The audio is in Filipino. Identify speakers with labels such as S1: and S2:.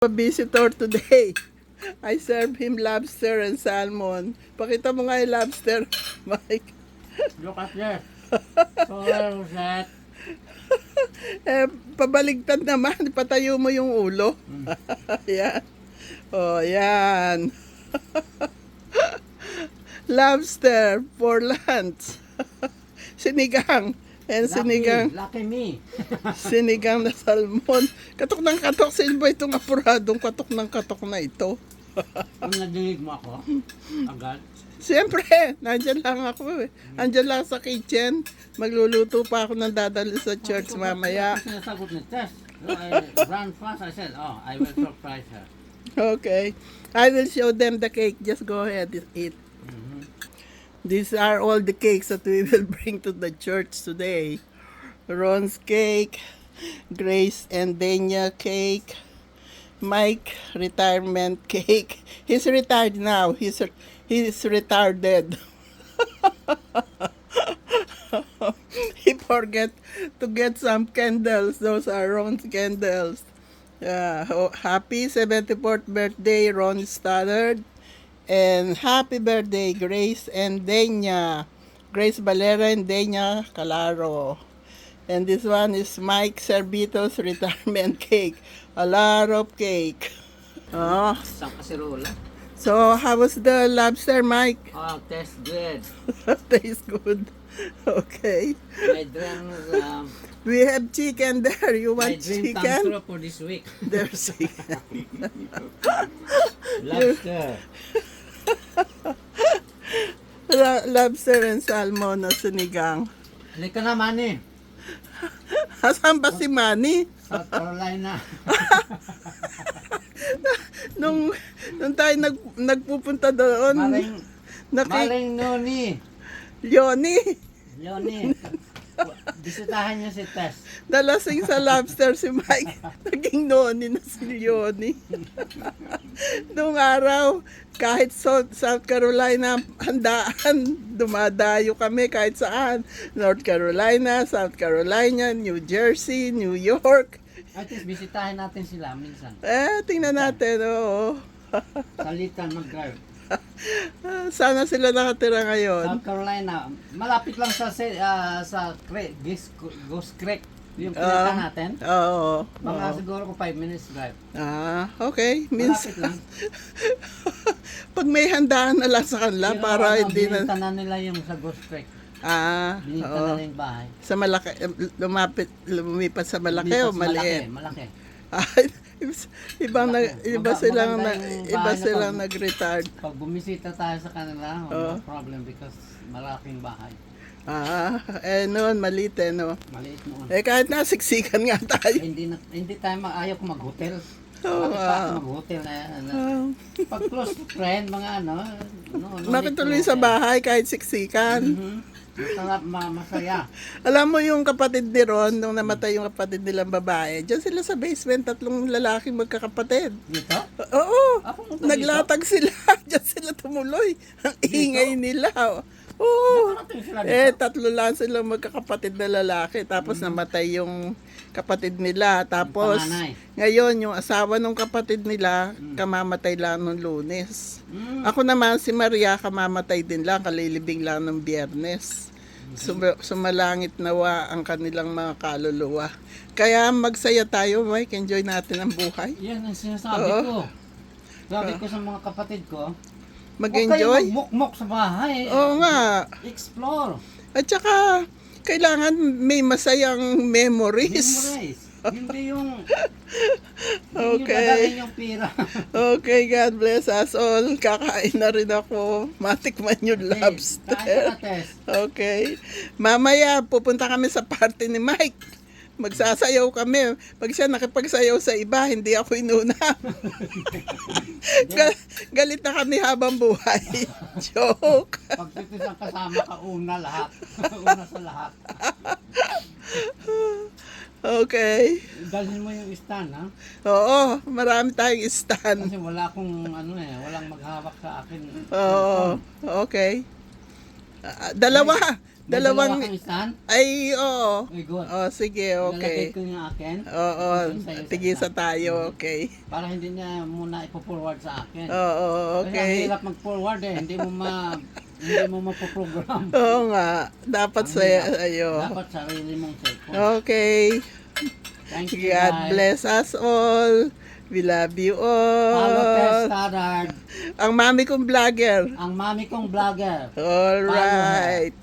S1: A visitor today. I serve him lobster and salmon. Pakita mo nga yung lobster, Mike.
S2: Look at this. So where was that?
S1: Pabaligtad naman. Patayo mo yung ulo. Yan. Oh, yan. Lobster for lunch. Sinigang. And sinigang.
S2: Lucky me.
S1: Sinigang na salmon. Katok ng katok. Sino ba itong apuradong katok ng katok na ito?
S2: Kung nadinig mo ako, agad.
S1: Siyempre, nandyan lang ako eh. Andyan lang sa kitchen. Magluluto pa ako ng dadali sa church mamaya.
S2: Sinasagot ni Tess. I ran fast. I said, I will surprise her.
S1: Okay. I will show them the cake. Just go ahead and eat. These are all the cakes that we will bring to the church today. Ron's cake, Grace and Dania cake, Mike retirement cake. He's retired now. He's retarded. He forget to get some candles. Those are Ron's candles. Happy 74th birthday, Ron Stoddard. And happy birthday, Grace and Dania. Grace Valera and Dania Calaro. And this one is Mike Servito's retirement cake. A lot of cake. Oh.
S2: Isang kaserola.
S1: So, how was the lobster, Mike?
S2: Oh, tastes good.
S1: Tastes good. Okay.
S2: My dreams,
S1: We have chicken there. You
S2: my
S1: want
S2: dream comes
S1: chicken?
S2: true for this week.
S1: There's chicken.
S2: Lobster.
S1: Lobster and salmon na sinigang.
S2: Halika na, Manny.
S1: Asan ba si Manny?
S2: South Carolina.
S1: Nung tayo nagpupunta doon,
S2: Maring Noni.
S1: Yoni,
S2: Leonie. Bisitahan niyo si Tess.
S1: nalasing sa lobster si Mike. Naging noni na si Yoni. Noong araw, kahit South Carolina, handaan, dumadayo kami kahit saan. North Carolina, South Carolina, New Jersey, New York.
S2: At least bisitahin natin sila minsan.
S1: Tingnan natin, oo.
S2: Salitan mag-drive.
S1: Sana sila nakatira ngayon.
S2: South Carolina, malapit lang sa Creek, Ghost Creek. Yung pinunta natin.
S1: Oo.
S2: Mga siguro ko 5 minutes drive.
S1: Okay.
S2: Malapit lang.
S1: Pag may handaan na lang sa kanila
S2: Pero
S1: para hindi
S2: binita
S1: na...
S2: na nila yung sa Ghost Creek. Binita
S1: Oo.
S2: na yung bahay.
S1: Sa malaki, lumipat sa malaki o
S2: Lipat sa
S1: maliit?
S2: Malaki.
S1: Iba silang
S2: Maganda yung
S1: iba
S2: bahay na
S1: silang
S2: pag-
S1: nag-retard.
S2: Pag bumisita tayo sa kanila, no problem because malaking bahay.
S1: Noon maliit no.
S2: Maliit noon.
S1: Kahit nasiksikan nga tayo.
S2: Hindi tayo ayaw ko mag-hotel.
S1: Oo,
S2: Bakit pa ako mag-hotel na yan? Pag close friend, mga no
S1: Makituloy
S2: need
S1: sa
S2: to-
S1: bahay kahit siksikan.
S2: Masarap, masaya.
S1: Alam mo yung kapatid ni Ron, nung namatay yung kapatid nilang babae, diyan sila sa basement, 3 lalaking magkakapatid.
S2: Dito?
S1: Oo,
S2: Ako punta
S1: naglatag sila. Diyan sila tumuloy. Ang ingay nila. Oo.
S2: Nakarating sila dito?
S1: 3 lang silang magkakapatid na lalaki. Tapos namatay yung kapatid nila. Tapos,
S2: panganay.
S1: ngayon, yung asawa ng kapatid nila, kamamatay lang nung Lunes. Ako naman, si Maria, kamamatay din lang, kalilibing lang ng Biyernes. Sumalangit nawa ang kanilang mga kaluluwa. Kaya magsaya tayo, Mike. Enjoy natin ang buhay.
S2: Yan ang sinasabi ko. Sabi ko sa mga kapatid ko, huwag kayo
S1: Mag-enjoy.
S2: magmukmok sa bahay.
S1: Oo nga.
S2: Explore.
S1: At saka, kailangan may masayang memories.
S2: Memorize. Hindi yung
S1: Okay.
S2: dadalhin yung pira.
S1: Okay, God bless us all. Kakain na rin ako. Matikman yung
S2: Kain
S1: lobster.
S2: ka, Tess.
S1: Okay. Mamaya, pupunta kami sa party ni Mike. Magsasayaw kami. Pag siya nakipagsayaw sa iba, hindi ako inuna. Galit na kami habang buhay. Joke.
S2: Pag isang kasama ka, una lahat. Una sa lahat.
S1: Okay.
S2: Dalhin mo yung stand, ha?
S1: Oo, marami tayong stand.
S2: Kasi wala akong, walang maghawak sa akin.
S1: Oo, okay. Dalawa.
S2: May
S1: Dalawang,
S2: dalawa kang stand?
S1: ay, oo.
S2: Ay, good.
S1: Oh, sige,
S2: Ilalagay
S1: okay.
S2: ko yung akin.
S1: Oo,
S2: Yung sa'yo sa
S1: tigisa
S2: isa.
S1: tayo, okay.
S2: Para hindi niya muna ipo-forward sa akin.
S1: Oo,
S2: Kasi ang
S1: okay.
S2: hirap mag-forward eh. Hindi mo mapoprogram.
S1: Oo nga, dapat
S2: Ang
S1: sa
S2: hirap.
S1: iyo.
S2: Dapat sarili mong cellphone.
S1: Okay.
S2: Thank you,
S1: God
S2: guys.
S1: bless us all. We love you
S2: Follow Tess
S1: all.
S2: Stoddard,
S1: Ang mami kong vlogger.
S2: ang mami kong vlogger.
S1: All
S2: Follow her.
S1: right.